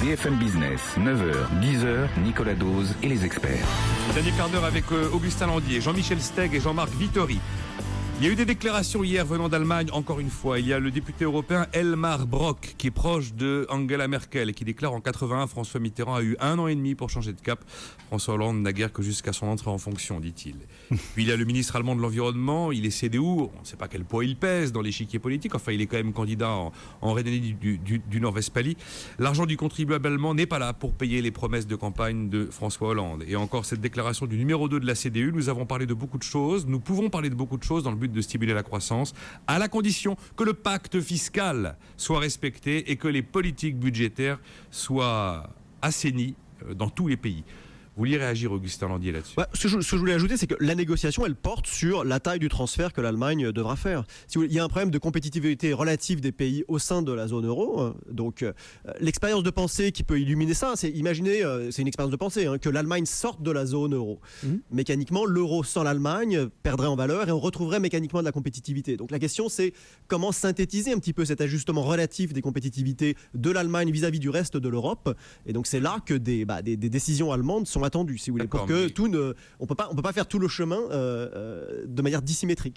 BFM Business, 9h, 10h, Nicolas Dose et les experts. Dernier quart d'heure avec Augustin Landier, Jean-Michel Steg et Jean-Marc Vittori. Il y a eu des déclarations hier venant d'Allemagne, encore une fois. Il y a le député européen Elmar Brok, qui est proche de Angela Merkel et qui déclare en 81, François Mitterrand a eu 1 an et demi pour changer de cap. François Hollande n'a guère que jusqu'à son entrée en fonction, dit-il. Puis il y a le ministre allemand de l'Environnement, il est CDU, on ne sait pas quel poids il pèse dans l'échiquier politique, enfin il est quand même candidat en Rhénanie du Nord-Westphalie. L'argent du contribuable allemand n'est pas là pour payer les promesses de campagne de François Hollande. Et encore cette déclaration du numéro 2 de la CDU, nous avons parlé de beaucoup de choses, nous pouvons parler de beaucoup de choses dans le but de stimuler la croissance, à la condition que le pacte fiscal soit respecté et que les politiques budgétaires soient assainies dans tous les pays. Vous vouliez réagir, Augustin Landier, là-dessus? Ce que je voulais ajouter, c'est que la négociation, elle porte sur la taille du transfert que l'Allemagne devra faire. Si vous voulez, il y a un problème de compétitivité relative des pays au sein de la zone euro. Donc, l'expérience de pensée qui peut illuminer ça, c'est imaginer, c'est une expérience de pensée, que l'Allemagne sorte de la zone euro. Mécaniquement, l'euro sans l'Allemagne perdrait en valeur et on retrouverait mécaniquement de la compétitivité. Donc, la question, c'est comment synthétiser un petit peu cet ajustement relatif des compétitivités de l'Allemagne vis-à-vis du reste de l'Europe. Et donc, c'est là que des décisions allemandes sont attendues, si vous voulez, pour que on peut pas faire tout le chemin de manière dissymétrique.